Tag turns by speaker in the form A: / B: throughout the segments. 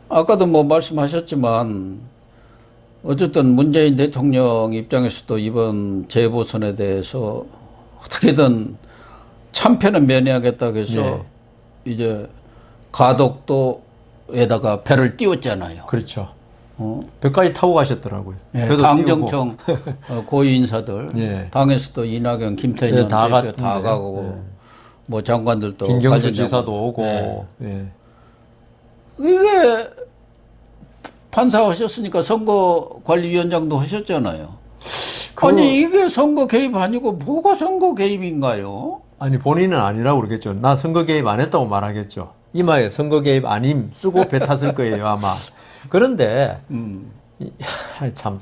A: 아까도 뭐 말씀하셨지만 어쨌든 문재인 대통령 입장에서도 이번 재보선에 대해서 어떻게든 참패는 면해야겠다고 해서
B: 예.
A: 이제 가덕도에다가 배를 띄웠잖아요.
B: 그렇죠. 배까지 타고 가셨더라고요.
A: 예,
B: 배도
A: 당정청 고위 인사들
B: 예.
A: 당에서도 이낙연, 김태년
B: 예, 다
A: 대표
B: 갔던데.
A: 다 가고 뭐 장관들도
B: 김경수
A: 관련자고.
B: 지사도 오고.
A: 예.
B: 예.
A: 이게 판사하셨으니까 선거관리위원장도 하셨잖아요. 아니 이게 선거 개입 아니고 뭐가 선거 개입인가요?
B: 아니 본인은 아니라고 그러겠죠. 나 선거 개입 안 했다고 말하겠죠. 이마에 선거 개입 아님 쓰고 배 탔을 거예요 아마. 그런데 참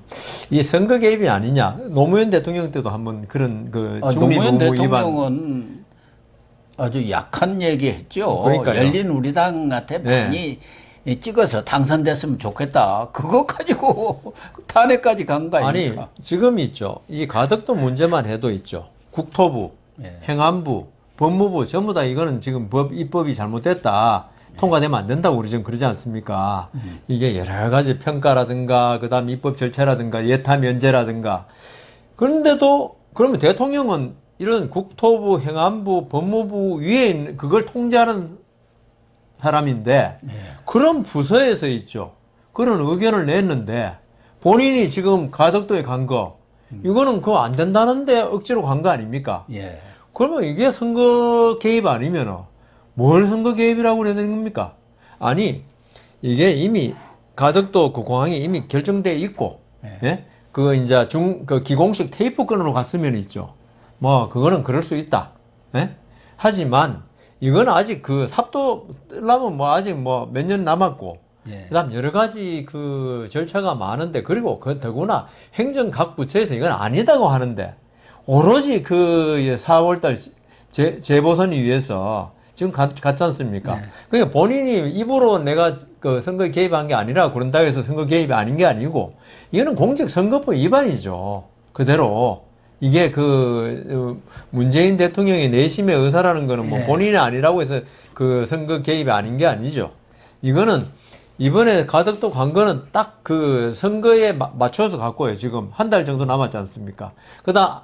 B: 이 선거 개입이 아니냐. 노무현 대통령 때도 한번 그런 그 중립
A: 노무현
B: 의무 위반.
A: 대통령은 아주 약한 얘기했죠.
B: 그러니까요.
A: 열린 우리당한테 많이 찍어서 당선됐으면 좋겠다. 그거 가지고 탄핵까지 간 거
B: 아니
A: 아닙니까?
B: 지금 있죠. 이 가덕도 문제만 해도 있죠. 국토부, 행안부, 법무부 전부 다 이거는 지금 입법이 잘못됐다. 통과되면 안 된다고 우리 지금 그러지 않습니까? 이게 여러 가지 평가라든가 그다음 입법 절차라든가 예타 면제라든가 그런데도 그러면 대통령은 이런 국토부, 행안부, 법무부 위에 있는 그걸 통제하는 사람인데 그런 부서에서 있죠. 그런 의견을 냈는데 본인이 지금 가덕도에 간 거 이거는 그거 안 된다는데 억지로 간 거 아닙니까?
A: 예.
B: 그러면 이게 선거 개입 아니면 뭘 선거 개입이라고 그래야 되는 겁니까? 아니 이게 이미 가덕도 그 공항이 이미 결정돼 있고 예? 그거 이제 그 기공식 테이프 끈으로 갔으면 있죠. 뭐 그거는 그럴 수 있다. 예? 하지만 이건 아직 그 삽도 뜨려면 뭐 아직 뭐 몇 년 남았고 그다음 여러 가지 그 절차가 많은데 그리고 그 더구나 행정 각 부처에서 이건 아니다고 하는데 오로지 그 4월달 재보선이 위해서 지금 갔지 않습니까? 그러니까 본인이 입으로 내가 그 선거에 개입한 게 아니라 그런다고 해서 선거 개입이 아닌 게 아니고 이거는 공직선거법 위반이죠. 그대로. 이게 그 문재인 대통령의 내심의 의사라는 거는 뭐 본인이 아니라고 해서 그 선거 개입이 아닌 게 아니죠. 이거는 이번에 가덕도 간 거는 딱 그 선거에 맞춰서 갔고요. 지금 한 달 정도 남았지 않습니까? 그다음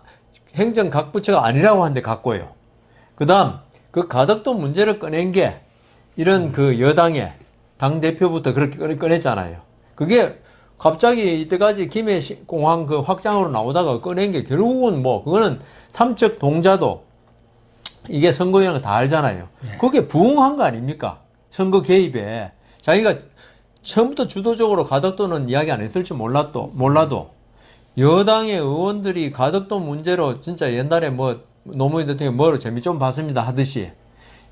B: 행정 각 부처가 아니라고 하는데 갔고요. 그다음 그 가덕도 문제를 꺼낸 게 이런 그 여당의 당 대표부터 그렇게 꺼냈잖아요. 그게 갑자기 이때까지 김해공항 그 확장으로 나오다가 꺼낸 게 결국은 뭐 그거는 삼척 동자도 이게 선거위원회가 다 알잖아요. 그게 부응한 거 아닙니까? 선거 개입에 자기가 처음부터 주도적으로 가덕도는 이야기 안 했을지 몰라도 여당의 의원들이 가덕도 문제로 진짜 옛날에 뭐 노무현 대통령이 뭐로 재미 좀 봤습니다 하듯이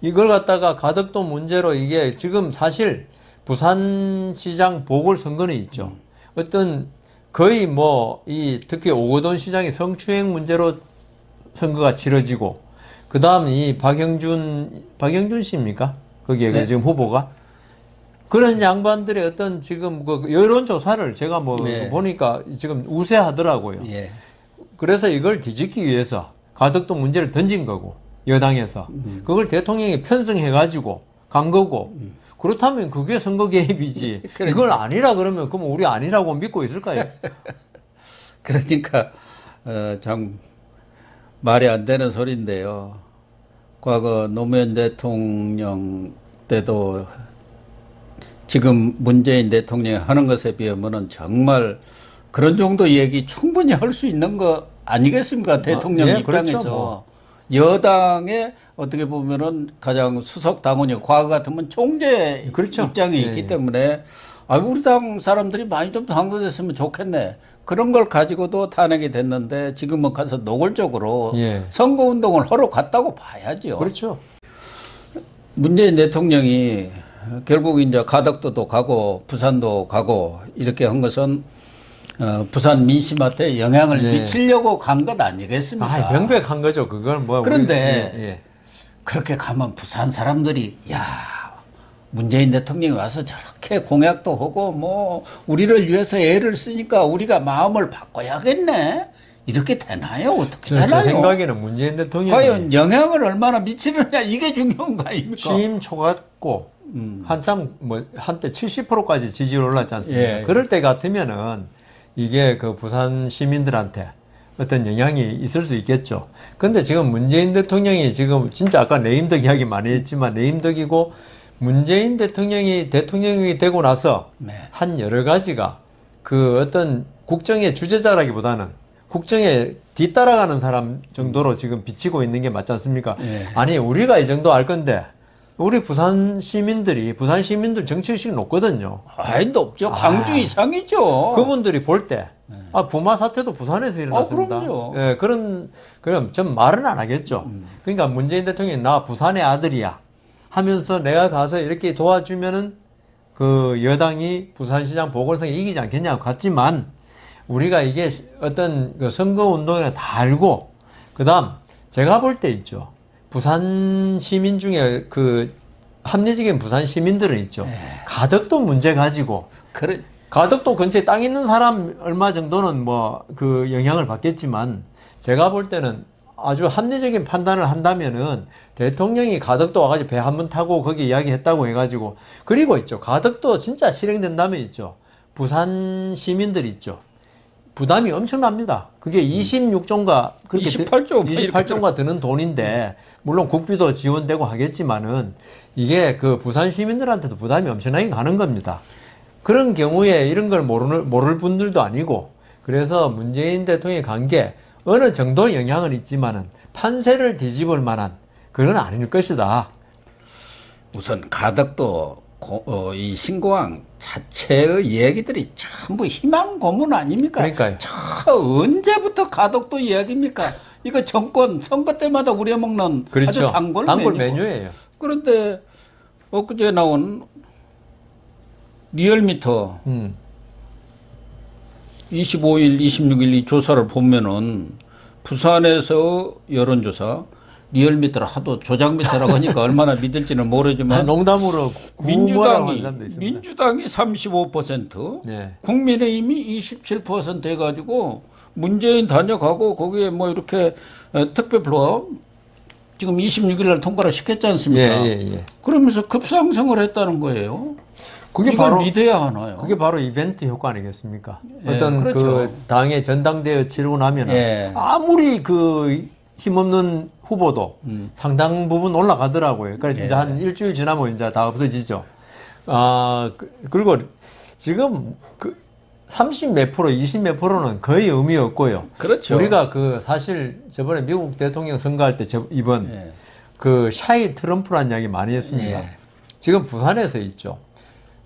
B: 이걸 갖다가 가덕도 문제로 이게 지금 사실 부산시장 보궐선거는 있죠. 어떤 거의 뭐 이 특히 오거돈 시장의 성추행 문제로 선거가 치러지고 그다음 이 박영준 씨입니까? 거기에 지금 후보가 그런 양반들의 어떤 지금 그 여론조사를 제가 뭐 보니까 지금 우세하더라고요. 그래서 이걸 뒤집기 위해서 가덕도 문제를 던진 거고 여당에서 그걸 대통령이 편성해가지고 간 거고 그렇다면 그게 선거 개입이지. 이걸 아니라 그러면 우리 아니라고 믿고 있을까요?
A: 그러니까 참 말이 안 되는 소리인데요. 과거 노무현 대통령 때도 지금 문재인 대통령이 하는 것에 비하면은 정말 그런 정도 얘기 충분히 할 수 있는 거 아니겠습니까? 대통령 입장에서.
B: 그렇죠, 뭐.
A: 여당의 어떻게 보면은 가장 수석 당원이 과거 같으면 총재 입장에 있기 때문에 우리 당 사람들이 많이 좀 당선됐으면 좋겠네. 그런 걸 가지고도 탄핵이 됐는데 지금은 가서 노골적으로 선거운동을 하러 갔다고 봐야죠.
B: 그렇죠.
A: 문재인 대통령이 결국 이제 가덕도도 가고 부산도 가고 이렇게 한 것은 부산 민심한테 영향을 미치려고 간 것 아니겠습니까?
B: 명백한 거죠. 그건 뭐.
A: 그런데 그렇게 가면 부산 사람들이 문재인 대통령이 와서 저렇게 공약도 하고 뭐 우리를 위해서 애를 쓰니까 우리가 마음을 바꿔야겠네. 이렇게 되나요? 어떻게 되나요?
B: 제 생각에는 문재인 대통령이
A: 과연 영향을 얼마나 미치느냐 이게 중요한 거 아닙니까?
B: 취임 초같고 한참 뭐 한때 70%까지 지지율 올랐지 않습니까?
A: 예.
B: 그럴 때 같으면은 이게 그 부산 시민들한테 어떤 영향이 있을 수 있겠죠. 근데 지금 문재인 대통령이 지금 진짜 아까 내임덕 이야기 많이 했지만 내임덕이고 문재인 대통령이 대통령이 되고 나서
A: 네.
B: 한 여러 가지가 그 어떤 국정의 주제자라기보다는 국정에 뒤따라가는 사람 정도로 지금 비치고 있는 게 맞지 않습니까?
A: 예.
B: 아니 우리가 이 정도 알 건데 우리 부산 시민들 정치의식이 높거든요.
A: 아이, 높죠. 광주 이상이죠.
B: 그분들이 볼 때, 부마 사태도 부산에서 일어났습니다.
A: 그럼요.
B: 예, 그럼 전 말은 안 하겠죠. 그러니까 문재인 대통령이 나 부산의 아들이야 하면서 내가 가서 이렇게 도와주면은 그 여당이 부산시장 보궐선거 이기지 않겠냐고 같지만 우리가 이게 어떤 그 선거 운동에 다 알고, 그 다음 제가 볼 때 있죠. 부산 시민 중에 그 합리적인 부산 시민들은 있죠. 가덕도 문제 가지고
A: 그래.
B: 가덕도 근처에 땅 있는 사람 얼마 정도는 뭐 그 영향을 받겠지만 제가 볼 때는 아주 합리적인 판단을 한다면은 대통령이 가덕도 와가지고 배 한 번 타고 거기 이야기했다고 해가지고 그리고 있죠. 가덕도 진짜 실행된다면 있죠. 부산 시민들이 있죠. 부담이 엄청납니다. 그게 26조인가 28조가 드는 돈인데 물론 국비도 지원되고 하겠지만은 이게 그 부산 시민들한테도 부담이 엄청나게 가는 겁니다. 그런 경우에 이런 걸 모를 분들도 아니고 그래서 문재인 대통령이 간 게 어느 정도 영향은 있지만은 판세를 뒤집을 만한 그건 아닐 것이다.
A: 우선 가덕도 이 신고항 자체의 얘기들이 전부 희망 고문 아닙니까?
B: 그러니까요.
A: 언제부터 가덕도 이야기입니까? 이거 정권 선거 때마다 우려먹는
B: 그렇죠.
A: 아주 단골
B: 메뉴예요.
A: 그런데 엊그제 나온 리얼미터 25일, 26일 이 조사를 보면은 부산에서 여론조사 리얼미터를 하도 조작미터라고 하니까 얼마나 믿을지는 모르지만
B: 농담으로
A: 민주당이 35%,
B: 네.
A: 국민의힘이 27% 해가지고 문재인 단역하고 거기에 뭐 이렇게 특별표 지금 26일 날 통과를 시켰지 않습니까?
B: 예.
A: 그러면서 급상승을 했다는 거예요.
B: 그게
A: 이걸
B: 바로
A: 믿어야 하나요?
B: 그게 바로 이벤트 효과 아니겠습니까?
A: 예,
B: 어떤
A: 그렇죠.
B: 그 당의 전당대회 치르고 나면
A: 예.
B: 아무리 그 힘없는 후보도 상당 부분 올라가더라고요. 그래서 이제 한 일주일 지나면 이제 다 없어지죠. 그리고 지금 그 30 몇 프로, 20 몇 프로는 거의 의미 없고요.
A: 그렇죠.
B: 우리가 그 사실 저번에 미국 대통령 선거할 때 이번 그 샤이 트럼프라는 이야기 많이 했습니다. 지금 부산에서 있죠.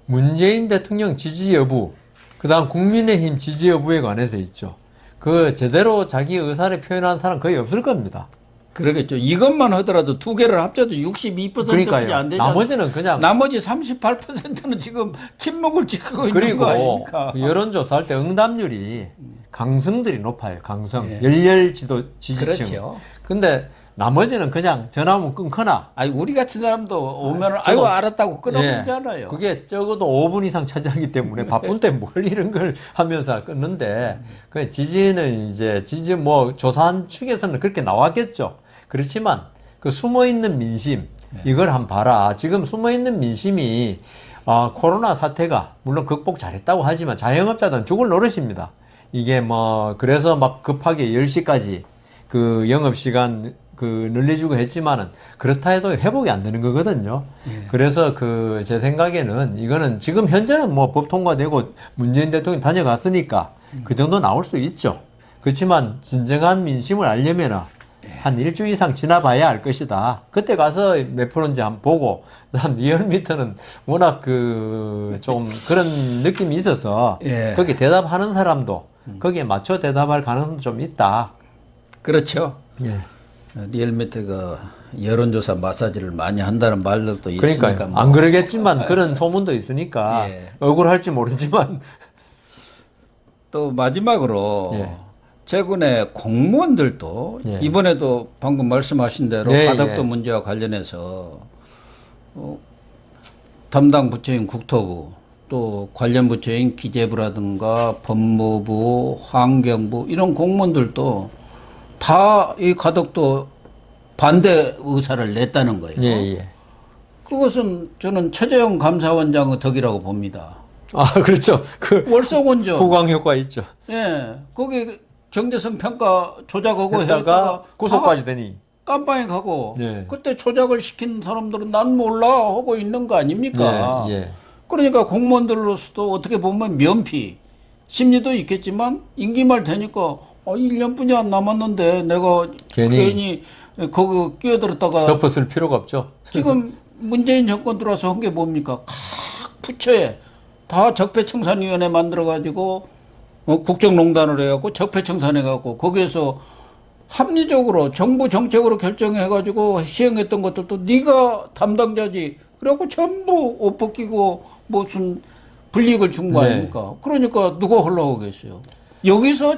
B: 문재인 대통령 지지 여부, 그 다음 국민의힘 지지 여부에 관해서 있죠. 그 제대로 자기 의사를 표현한 사람 거의 없을 겁니다.
A: 그러겠죠. 이것만 하더라도 두 개를 합쳐도 62%뿐이 안 되잖아요.
B: 나머지는 그냥
A: 나머지 38%는 지금 침묵을 지키고 있는
B: 그리고
A: 거 아닙니까?
B: 여론조사할 때 응답률이 강성들이 높아요. 강성, 열렬 지지층.
A: 그렇죠.
B: 근데 나머지는 그냥 전화 오면 끊거나.
A: 아니 우리 같은 사람도 오면은 아이고 알았다고 끊어버리잖아요.
B: 그게 적어도 5분 이상 차지하기 때문에 바쁜데 뭘 이런 걸 하면서 끊는데 그 지지는 이제 지지 뭐 조사한 측에서는 그렇게 나왔겠죠. 그렇지만 그 숨어 있는 민심 이걸 한번 봐라. 지금 숨어 있는 민심이 코로나 사태가 물론 극복 잘했다고 하지만 자영업자들은 죽을 노릇입니다. 이게 뭐 그래서 막 급하게 10시까지 그 영업시간 그 늘려주고 했지만은 그렇다 해도 회복이 안 되는 거거든요. 그래서 그 제 생각에는 이거는 지금 현재는 뭐 법 통과되고 문재인 대통령이 다녀갔으니까 그 정도 나올 수 있죠. 그렇지만 진정한 민심을 알려면은 한 일주일 이상 지나봐야 알 것이다. 그때 가서 몇 프로인지 한번 보고, 그다음 리얼미터는 워낙 그 좀 그런 느낌이 있어서 거기 대답하는 사람도 거기에 맞춰 대답할 가능성도 좀 있다.
A: 그렇죠. 리얼미터가 여론조사 마사지를 많이 한다는 말들도 있으니까
B: 그러니까 안 그러겠지만 그런 소문도 있으니까 억울할지 모르지만
A: 또 마지막으로 최근에 공무원들도 이번에도 방금 말씀하신 대로 가덕도 문제와 관련해서 담당 부처인 국토부 또 관련 부처인 기재부라든가 법무부, 환경부 이런 공무원들도 다 이 가덕도 반대 의사를 냈다는 거예요. 그것은 저는 최재형 감사원장의 덕이라고 봅니다.
B: 아, 그렇죠. 그
A: 월성원전.
B: 후광 효과 있죠.
A: 예, 거기 경제성 평가 조작하고
B: 했다가
A: 했다가
B: 구속까지 되니.
A: 깜빵에 가고
B: 예.
A: 그때 조작을 시킨 사람들은 난 몰라 하고 있는 거 아닙니까?
B: 예, 예.
A: 그러니까 공무원들로서도 어떻게 보면 면피 심리도 있겠지만 임기말 되니까 1년뿐이 안 남았는데 내가
B: 괜히
A: 거기 끼어들었다가
B: 덮어쓸 필요가 없죠.
A: 지금 문재인 정권 들어와서 한 게 뭡니까? 각 부처에 다 적폐청산위원회 만들어가지고 국정농단을 해갖고 적폐청산해갖고 거기에서 합리적으로 정부 정책으로 결정해가지고 시행했던 것들도 네가 담당자지. 그래갖고 전부 옷 벗기고 무슨 불이익을 준 거
B: 네.
A: 아닙니까? 그러니까 누가 흘러오겠어요. 여기서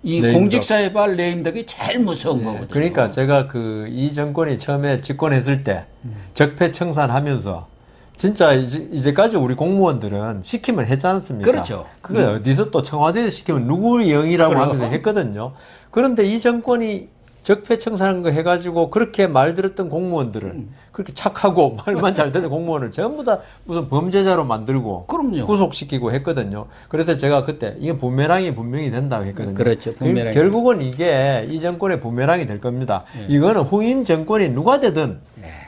A: 이
B: 네임덕.
A: 공직사회발 레임덕이 제일 무서운 거거든요.
B: 그러니까 제가 그 이 정권이 처음에 집권했을 때 적폐청산하면서 진짜 이제까지 우리 공무원들은 시키면 했지 않습니까?
A: 그렇죠.
B: 그게 어디서 또 청와대에서 시키면 누구 영이라고
A: 그럼.
B: 하면서 했거든요. 그런데 이 정권이 적폐청산한 거 해가지고 그렇게 말 들었던 공무원들을 그렇게 착하고 말만 잘 듣는 공무원을 전부 다 무슨 범죄자로 만들고
A: 그럼요.
B: 구속시키고 했거든요. 그래서 제가 그때 이게 부메랑이 분명히 된다고 했거든요.
A: 그렇죠. 부메랑이.
B: 결국은 이게 이 정권의 부메랑이 될 겁니다. 이거는 후임 정권이 누가 되든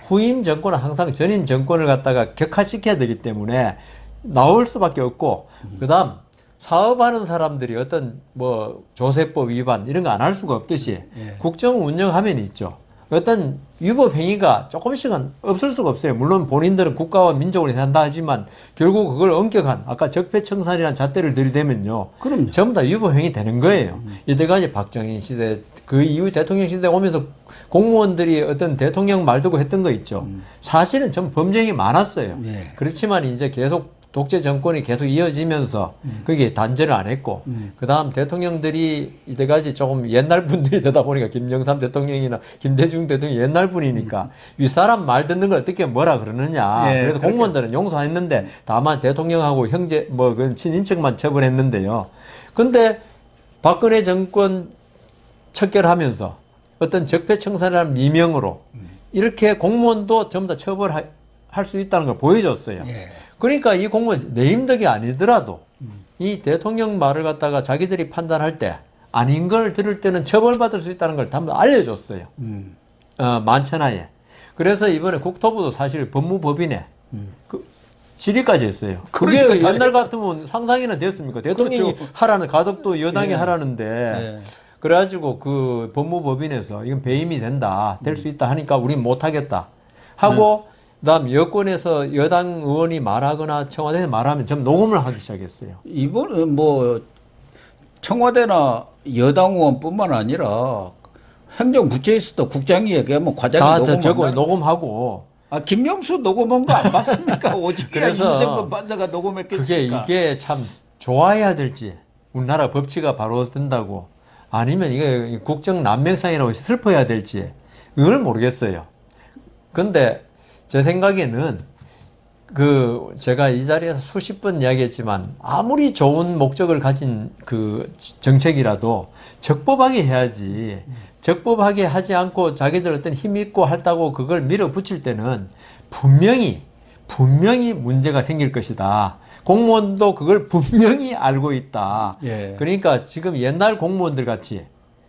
B: 후임 정권은 항상 전임 정권을 갖다가 격화시켜야 되기 때문에 나올 수밖에 없고 그다음 사업하는 사람들이 어떤 뭐 조세법 위반 이런 거 안 할 수가 없듯이 국정 운영하면 있죠. 어떤 위법 행위가 조금씩은 없을 수가 없어요. 물론 본인들은 국가와 민족을 산다 하지만 결국 그걸 엄격한 아까 적폐청산이라는 잣대를 들이대면요.
A: 그럼요.
B: 전부 다 위법 행위 되는 거예요. 이때까지 박정희 시대 그 이후 대통령 시대 오면서 공무원들이 어떤 대통령 말 듣고 했던 거 있죠. 사실은 전부 범죄 행위 많았어요.
A: 예.
B: 그렇지만 이제 계속 독재 정권이 계속 이어지면서 그게 단절을 안 했고 그다음 대통령들이 이때까지 조금 옛날 분들이 되다 보니까 김영삼 대통령이나 김대중 대통령이 옛날 분이니까 윗사람 말 듣는 걸 어떻게 뭐라 그러느냐.
A: 예,
B: 그래서
A: 그렇게.
B: 공무원들은 용서했는데 다만 대통령하고 형제 뭐 그 친인척만 처벌했는데요. 근데 박근혜 정권 척결하면서 어떤 적폐청산이라는 미명으로 이렇게 공무원도 전부 다 처벌할 수 있다는 걸 보여줬어요.
A: 예.
B: 그러니까 이 공무원 내임덕이 아니더라도 이 대통령 말을 갖다가 자기들이 판단할 때 아닌 걸 들을 때는 처벌받을 수 있다는 걸 전부 알려줬어요. 만천하에. 그래서 이번에 국토부도 사실 법무법인에 그 질의까지 했어요. 그게
A: 그러니까
B: 옛날 같으면 상상이나 됐습니까? 대통령이
A: 그렇죠.
B: 하라는 가덕도 여당이
A: 예.
B: 하라는데
A: 예.
B: 그래가지고 그 법무법인에서 이건 배임이 된다, 될 수 있다 하니까 우린 못하겠다 하고 그다음 여권에서 여당 의원이 말하거나 청와대에서 말하면 전 녹음을 하기 시작했어요.
A: 이번은 뭐 청와대나 여당 의원뿐만 아니라 행정부처에서도 국장이 얘기하면 과장이
B: 다
A: 녹음한다.
B: 저거 녹음하고
A: 김명수 녹음한 거 안 봤습니까? 오직
B: 그래서
A: 임성근 판사가 녹음했겠습니까?
B: 이게 참 좋아해야 될지 우리나라 법치가 바로 된다고 아니면 이게 국정 난명상이라고 슬퍼해야 될지 이걸 모르겠어요. 근데 제 생각에는 그 제가 이 자리에서 수십 번 이야기했지만 아무리 좋은 목적을 가진 그 정책이라도 적법하게 해야지 적법하게 하지 않고 자기들 어떤 힘 있고 했다고 그걸 밀어붙일 때는 분명히 문제가 생길 것이다. 공무원도 그걸 분명히 알고 있다.
A: 예.
B: 그러니까 지금 옛날 공무원들 같이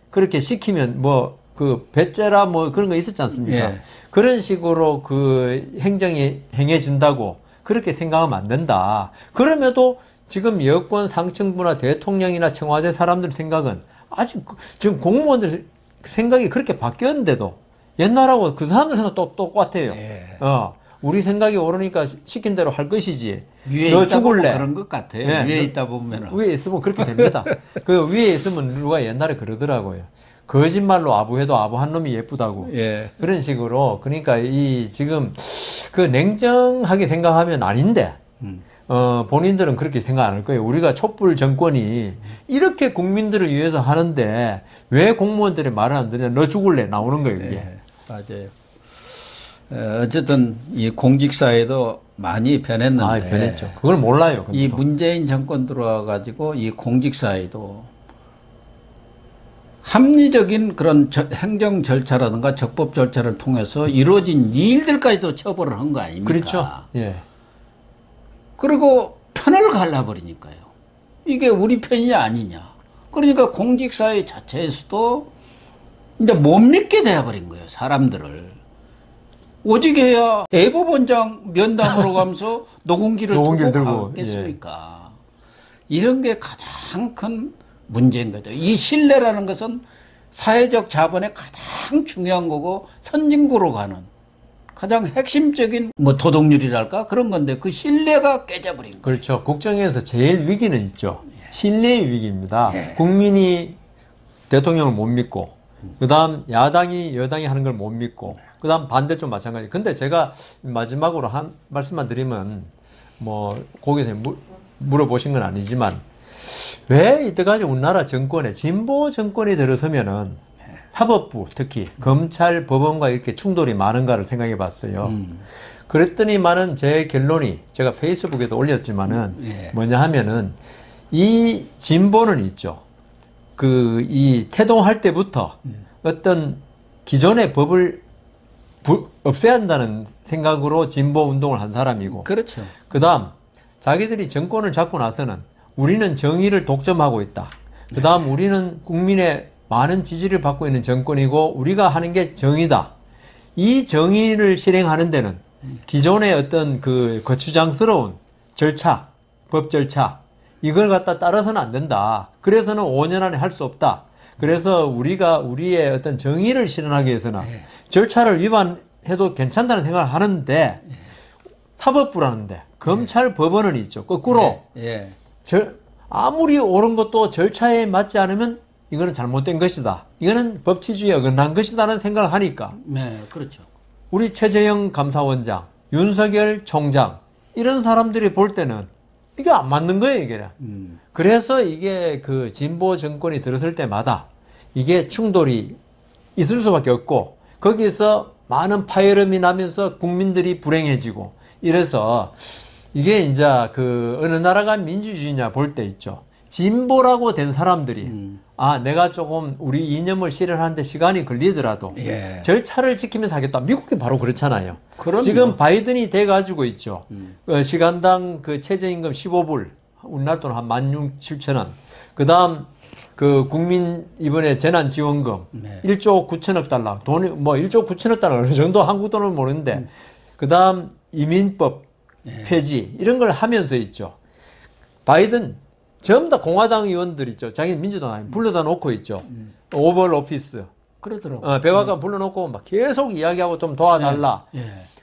B: 그렇게 시키면 뭐 그 배째라 뭐 그런 거 있었지 않습니까?
A: 예.
B: 그런 식으로 그 행정이 행해진다고 그렇게 생각하면 안 된다. 그럼에도 지금 여권 상층부나 대통령이나 청와대 사람들 생각은 아직 지금 공무원들 생각이 그렇게 바뀌었는데도 옛날하고 그 사람들 생각 똑같아요.
A: 예.
B: 우리 생각이 오르니까 시킨 대로 할 것이지.
A: 위에
B: 너
A: 있다 보면
B: 죽을래.
A: 그런 것 같아요.
B: 예,
A: 위에 있다 보면은.
B: 위에 있으면 그렇게 됩니다. 그 위에 있으면 누가 옛날에 그러더라고요. 거짓말로 아부해도 아부한 놈이 예쁘다고.
A: 예.
B: 그런 식으로 그러니까 이 지금 그 냉정하게 생각하면 아닌데 본인들은 그렇게 생각 안 할 거예요. 우리가 촛불 정권이 이렇게 국민들을 위해서 하는데 왜 공무원들이 말을 안 듣냐? 너 죽을래 나오는 거예요. 이게.
A: 예. 맞아요. 어쨌든 이 공직사회도 많이 변했는데.
B: 아, 변했죠. 그걸 몰라요.
A: 이
B: 그것도.
A: 문재인 정권 들어와 가지고 이 공직사회도 합리적인 그런 행정 절차라든가 적법 절차를 통해서 이루어진 일들까지도 처벌을 한 거 아닙니까?
B: 그렇죠. 예.
A: 그리고 편을 갈라버리니까요. 이게 우리 편이냐 아니냐. 그러니까 공직사회 자체에서도 이제 못 믿게 돼버린 거예요. 사람들을. 오직해야 대법원장 면담으로 가면서 녹음기를 들고 가겠습니까? 이런 게 가장 큰 문제인 거죠. 이 신뢰라는 것은 사회적 자본의 가장 중요한 거고 선진국으로 가는 가장 핵심적인 뭐 도덕률이랄까 그런 건데 그 신뢰가 깨져버린 거예요.
B: 그렇죠. 국정에서 제일 위기는 있죠. 신뢰의 위기입니다. 국민이 대통령을 못 믿고, 그 다음 야당이 여당이 하는 걸 못 믿고, 그 다음 반대쪽 마찬가지. 근데 제가 마지막으로 한 말씀만 드리면, 뭐, 거기서 물어보신 건 아니지만, 왜 이때까지 우리나라 정권에 진보 정권이 들어서면은 사법부, 특히 검찰, 법원과 이렇게 충돌이 많은가를 생각해 봤어요. 그랬더니만은 제 결론이 제가 페이스북에도 올렸지만은 뭐냐 하면은 이 진보는 있죠. 이 태동할 때부터 어떤 기존의 법을 없애야 한다는 생각으로 진보 운동을 한 사람이고.
A: 그렇죠.
B: 그 다음, 자기들이 정권을 잡고 나서는 우리는 정의를 독점하고 있다. 그 다음, 우리는 국민의 많은 지지를 받고 있는 정권이고, 우리가 하는 게 정의다. 이 정의를 실행하는 데는 기존의 어떤 그 거추장스러운 절차, 법 절차, 이걸 갖다 따라서는 안 된다. 그래서는 5년 안에 할 수 없다. 그래서 우리가 우리의 어떤 정의를 실현하기 위해서는 절차를 위반해도 괜찮다는 생각을 하는데 사법부라는데 검찰 법원은 있죠. 거꾸로 아무리 옳은 것도 절차에 맞지 않으면 이거는 잘못된 것이다. 이거는 법치주의에 어긋난 것이다라는 생각을 하니까.
A: 네, 그렇죠.
B: 우리 최재형 감사원장, 윤석열 총장 이런 사람들이 볼 때는 이게 안 맞는 거예요, 이게. 그래서 이게 그 진보 정권이 들어설 때마다 이게 충돌이 있을 수밖에 없고 거기서 많은 파열음이 나면서 국민들이 불행해지고 이래서 이게 이제 그 어느 나라가 민주주의냐 볼 때 있죠. 진보라고 된 사람들이 내가 조금 우리 이념을 실현하는데 시간이 걸리더라도 절차를 지키면서 하겠다. 미국이 바로 그렇잖아요.
A: 그럼요.
B: 지금 바이든이 돼가지고 있죠. 시간당 그 최저임금 15불, 우리나라 돈 한 16,700원. 그 다음 그 국민 이번에 재난지원금 1조 9천억 달러. 돈이 뭐 1조 9천억 달러 어느 정도 한국 돈은 모르는데 그 다음 이민법 폐지 이런 걸 하면서 있죠. 바이든 전부 다 공화당 의원들 있죠. 자기는 민주당 아니 불러다 놓고 있죠. 오벌 오피스.
A: 그러더라고요.
B: 백악관 불러놓고 막 계속 이야기하고 좀 도와달라.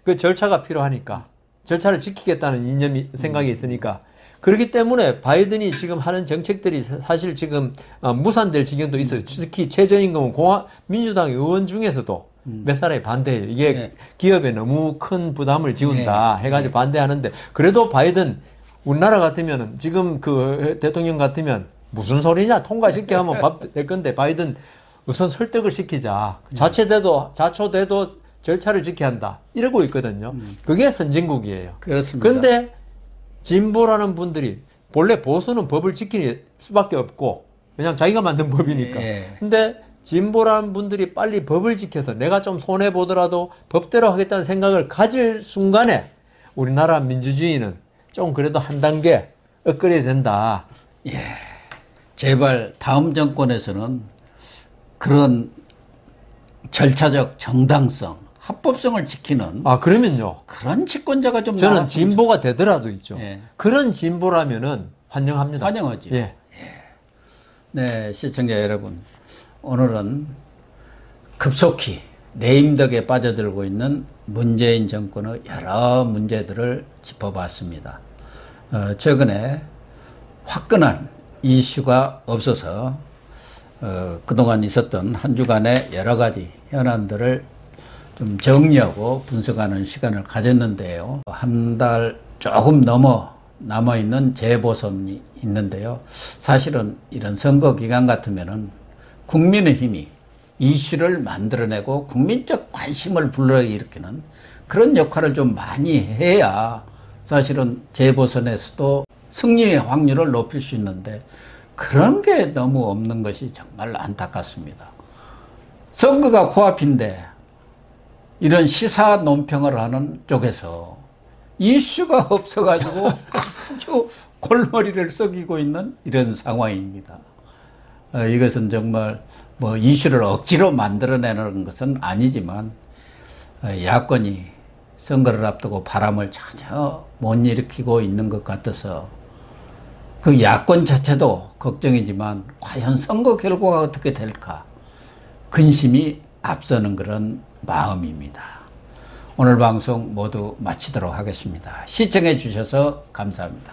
B: 그 절차가 필요하니까. 절차를 지키겠다는 이념이 생각이 있으니까. 그렇기 때문에 바이든이 지금 하는 정책들이 사실 지금 무산될 지경도 있어요. 특히 최저임금은 민주당 의원 중에서도 몇 사람이 반대해요. 이게 기업에 너무 큰 부담을 지운다 해가지고 반대하는데 그래도 바이든 우리나라 같으면 지금 그 대통령 같으면 무슨 소리냐 통과시켜 하면 밥 될 건데 바이든 우선 설득을 시키자. 자초돼도 절차를 지켜야 한다. 이러고 있거든요. 그게 선진국이에요.
A: 그렇습니다.
B: 그런데 진보라는 분들이 본래 보수는 법을 지킬 수밖에 없고 그냥 자기가 만든 법이니까. 근데 진보라는 분들이 빨리 법을 지켜서 내가 좀 손해보더라도 법대로 하겠다는 생각을 가질 순간에 우리나라 민주주의는 좀 그래도 한 단계 업그레이드 된다.
A: 제발 다음 정권에서는 그런 절차적 정당성, 합법성을 지키는
B: 그러면요.
A: 그런 집권자가 좀
B: 저는
A: 나왔으면
B: 진보가 되더라도 있죠. 그런 진보라면은 환영합니다.
A: 환영하죠. 네, 시청자 여러분. 오늘은 급속히 레임덕에 빠져들고 있는 문재인 정권의 여러 문제들을 짚어봤습니다. 최근에 화끈한 이슈가 없어서 그동안 있었던 한 주간의 여러 가지 현안들을 좀 정리하고 분석하는 시간을 가졌는데요. 한 달 조금 넘어 남아있는 재보선이 있는데요. 사실은 이런 선거 기간 같으면은 국민의힘이 이슈를 만들어내고 국민적 관심을 불러일으키는 그런 역할을 좀 많이 해야 사실은 재보선에서도 승리의 확률을 높일 수 있는데 그런 게 너무 없는 것이 정말 안타깝습니다. 선거가 코앞인데 이런 시사 논평을 하는 쪽에서 이슈가 없어가지고 아주 골머리를 썩이고 있는 이런 상황입니다. 이것은 정말 뭐 이슈를 억지로 만들어내는 것은 아니지만 야권이 선거를 앞두고 바람을 전혀 못 일으키고 있는 것 같아서 그 야권 자체도 걱정이지만 과연 선거 결과가 어떻게 될까 근심이 앞서는 그런 마음입니다. 오늘 방송 모두 마치도록 하겠습니다. 시청해 주셔서 감사합니다.